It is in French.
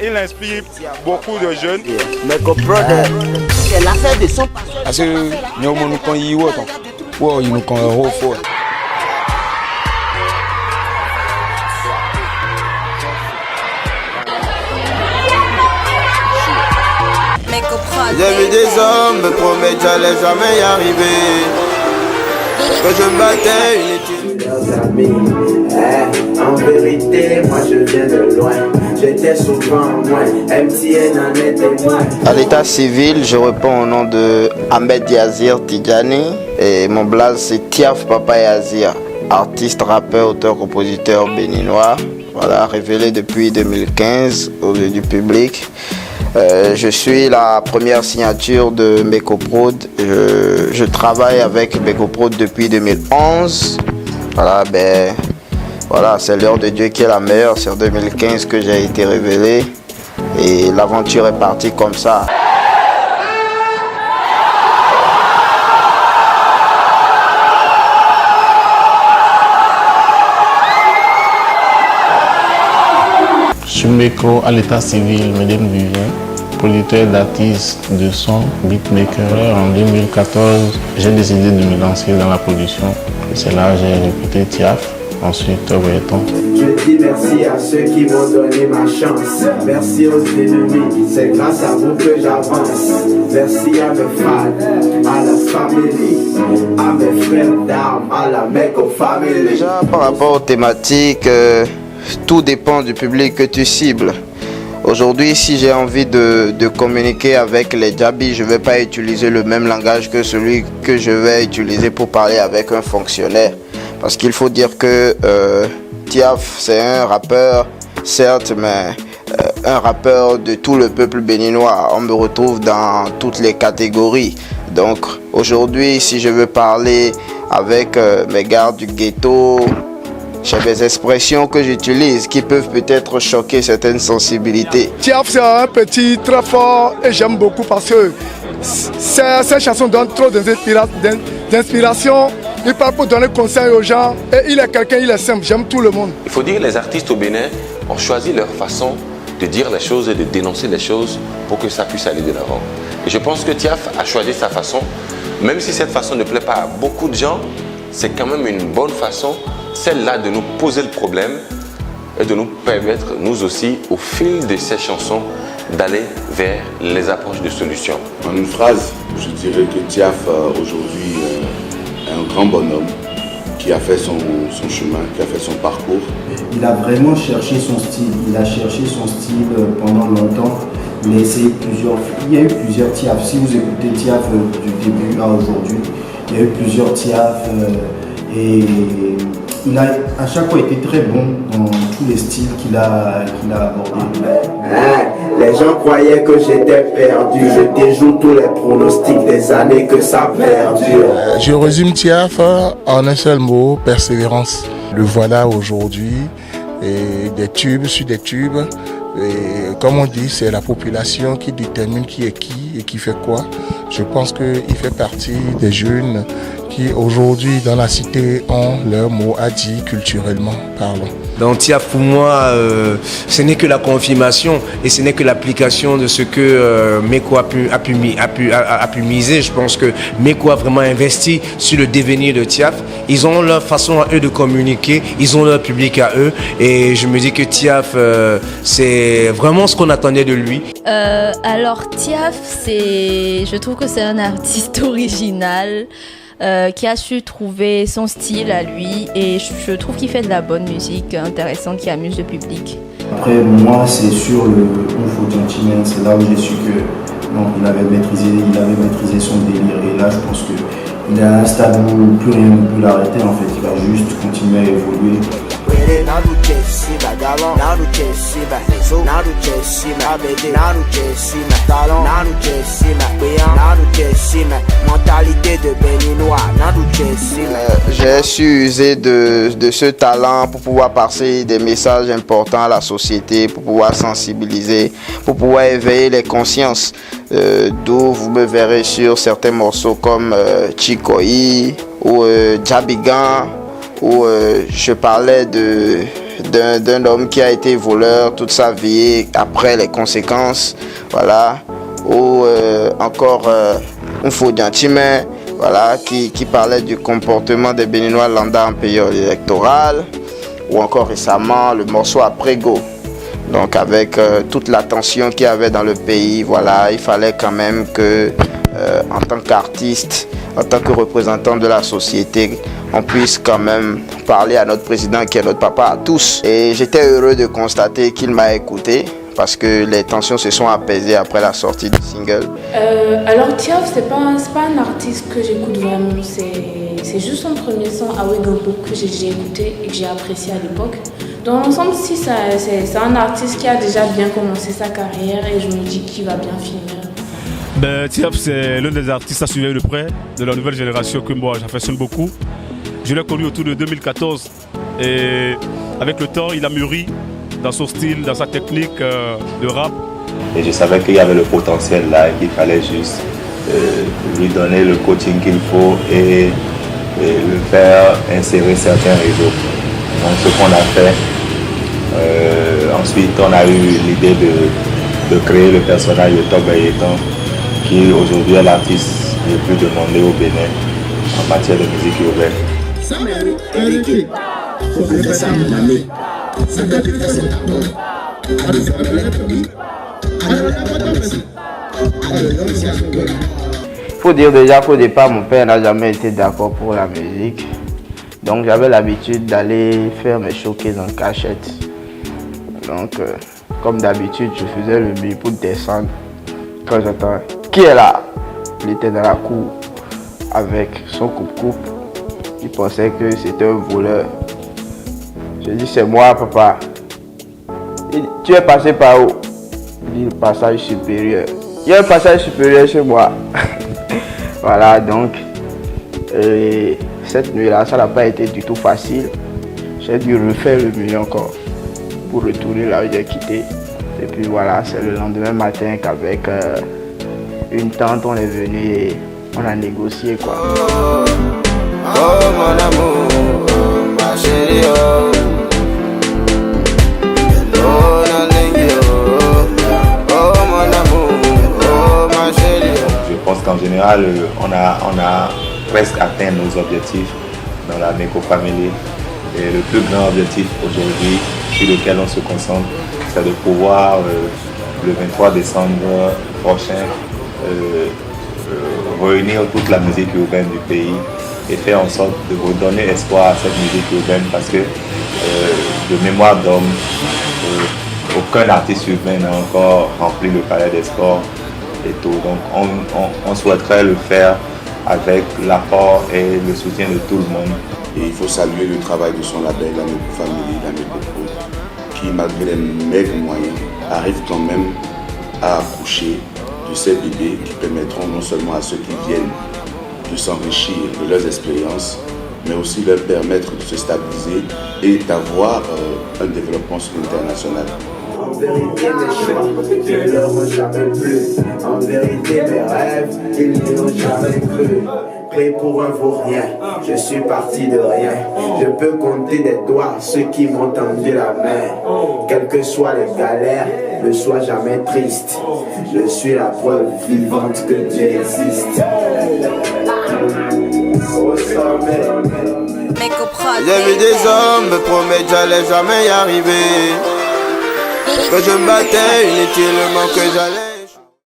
Il inspire beaucoup de jeunes. C'est l'affaire de son passé. Parce que nous nous connaissons, nous nous connaissons. J'ai vu des hommes me promettre j'allais jamais y arriver. Que je me battais une étude. En vérité, moi je viens de loin. J'étais souvent moins, MTN en était moins. À l'état civil, je réponds au nom de Ahmed Yazir Tidjani. Et mon blaze c'est Tiaf Papa Yazir, artiste, rappeur, auteur, compositeur béninois. Voilà, révélé depuis 2015 aux yeux du public. Je suis la première signature de Mekoprod. Je travaille avec Mekoprod depuis 2011. Voilà, c'est l'heure de Dieu qui est la meilleure. C'est en 2015 que j'ai été révélé. Et l'aventure est partie comme ça. Je suis Meko à l'état civil, Médène Vivien, producteur d'artistes de son, beatmaker. En 2014, j'ai décidé de me lancer dans la production. C'est là que j'ai recruté Tiaf, ensuite Breton. Je dis merci à ceux qui m'ont donné ma chance. Merci aux ennemis, c'est grâce à vous que j'avance. Merci à mes fans, à la famille, à mes frères d'armes, à la Meko family. Déjà par rapport aux thématiques, tout dépend du public que tu cibles. Aujourd'hui, si j'ai envie de communiquer avec les Djabis, je ne vais pas utiliser le même langage que celui que je vais utiliser pour parler avec un fonctionnaire. Parce qu'il faut dire que Tiaf, c'est un rappeur, certes, mais un rappeur de tout le peuple béninois. On me retrouve dans toutes les catégories. Donc aujourd'hui, si je veux parler avec mes gars du ghetto, j'ai des expressions que j'utilise qui peuvent peut-être choquer certaines sensibilités. Tiaf, c'est un petit très fort et j'aime beaucoup parce que ces chansons donnent trop d'inspiration. Il parle pour donner conseil aux gens et il est quelqu'un, il est simple, j'aime tout le monde. Il faut dire que les artistes au Bénin ont choisi leur façon de dire les choses et de dénoncer les choses pour que ça puisse aller de l'avant. Et je pense que Tiaf a choisi sa façon, même si cette façon ne plaît pas à beaucoup de gens, c'est quand même une bonne façon, celle-là de nous poser le problème et de nous permettre, nous aussi, au fil de ces chansons, d'aller vers les approches de solutions. En une phrase, je dirais que Tiaf aujourd'hui est un grand bonhomme qui a fait son chemin, qui a fait son parcours. Il a vraiment cherché son style, il a cherché son style pendant longtemps. Il a essayé il y a eu plusieurs Tiaf. Si vous écoutez Tiaf du début à aujourd'hui, il y a eu plusieurs Tiaf et il a à chaque fois été très bon dans tous les styles qu'il a abordés. Les gens croyaient que j'étais perdu. Je déjoue tous les pronostics des années que ça perdure. Je résume Tiaf en un seul mot, persévérance. Le voilà aujourd'hui, et des tubes sur des tubes. Et comme on dit, c'est la population qui détermine qui est qui et qui fait quoi. Je pense qu'il fait partie des jeunes qui aujourd'hui dans la cité ont leur mot à dire culturellement parlant. Donc Tiaf pour moi, ce n'est que la confirmation et ce n'est que l'application de ce que Meko a pu miser. Je pense que Meko a vraiment investi sur le devenir de Tiaf. Ils ont leur façon à eux de communiquer, ils ont leur public à eux et je me dis que Tiaf, c'est vraiment ce qu'on attendait de lui. Alors Tiaf, je trouve que c'est un artiste original. Qui a su trouver son style à lui et je trouve qu'il fait de la bonne musique intéressante qui amuse le public. Après moi c'est sur le Unfo Gentleman, c'est là où j'ai su que non, il avait maîtrisé son délire et là je pense qu'il est à un stade où plus rien ne peut l'arrêter en fait, il va juste continuer à évoluer. J'ai su user de ce talent pour pouvoir passer des messages importants à la société, pour pouvoir sensibiliser, pour pouvoir éveiller les consciences. D'où vous me verrez sur certains morceaux comme Chikoi ou Djabigan, où je parlais d'un homme qui a été voleur toute sa vie, après les conséquences, voilà, ou encore un faux gentleman, voilà, qui parlait du comportement des Béninois lambda en période électorale, ou encore récemment le morceau Après Go. Donc avec toute la tension qu'il y avait dans le pays, voilà, il fallait quand même que, en tant qu'artiste, en tant que représentant de la société, on puisse quand même parler à notre président qui est notre papa à tous. Et j'étais heureux de constater qu'il m'a écouté parce que les tensions se sont apaisées après la sortie du single. Alors Tiaf, c'est pas un artiste que j'écoute vraiment, c'est juste son premier son, Awegobo, que j'ai écouté et que j'ai apprécié à l'époque. Dans l'ensemble, si c'est un artiste qui a déjà bien commencé sa carrière et je me dis qu'il va bien finir. Tiaf, c'est l'un des artistes à suivre de près de la nouvelle génération que moi j'affectionne beaucoup. Je l'ai connu autour de 2014 et avec le temps, il a mûri dans son style, dans sa technique de rap. Et je savais qu'il y avait le potentiel là et qu'il fallait juste lui donner le coaching qu'il faut et le faire insérer certains réseaux. Donc ce qu'on a fait. Ensuite, on a eu l'idée de créer le personnage de Top Gayetan, qui aujourd'hui est l'artiste le plus demandé au Bénin en matière de musique urbaine. Faut dire déjà qu'au départ, mon père n'a jamais été d'accord pour la musique. Donc j'avais l'habitude d'aller faire mes showcases en cachette. Donc comme d'habitude, je faisais le bruit pour descendre. Quand j'entends qui est là, il était dans la cour avec son coupe-coupe. Il pensait que c'était un voleur. Je dis c'est moi papa. Il dit, tu es passé par où? Il dit le passage supérieur. Il y a un passage supérieur chez moi. Voilà donc. Cette nuit-là, ça n'a pas été du tout facile. J'ai dû refaire le milieu encore pour retourner là où j'ai quitté. Et puis voilà, c'est le lendemain matin qu'avec une tante, on est venu et on a négocié quoi. Oh mon amour, ma chérie, oh. Je pense qu'en général, on a presque atteint nos objectifs dans la Meko Family. Et le plus grand objectif aujourd'hui sur lequel on se concentre, c'est de pouvoir le 23 décembre prochain réunir toute la musique urbaine du pays et faire en sorte de redonner espoir à cette musique urbaine parce que de mémoire d'homme, aucun artiste urbain n'a encore rempli le palais des sports et tout. Donc on souhaiterait le faire avec l'apport et le soutien de tout le monde. Et il faut saluer le travail de son label, la Meko Family, la Meko Pro, qui malgré les maigres moyens arrive quand même à accoucher de ces bébés qui permettront non seulement à ceux qui viennent de s'enrichir de leurs expériences, mais aussi leur permettre de se stabiliser et d'avoir un développement sur l'international. En vérité, mes choix, je ne leur ai jamais plu. En vérité, mes rêves, ils n'y ont jamais cru. Pris pour un vaurien, je suis parti de rien. Je peux compter des doigts ceux qui m'ont tendu la main. Quelles que soient les galères, ne sois jamais triste. Je suis la preuve vivante que Dieu existe. Au sommet. J'ai vu des hommes me promettre j'allais jamais y arriver. Que je me battais inutilement, que j'allais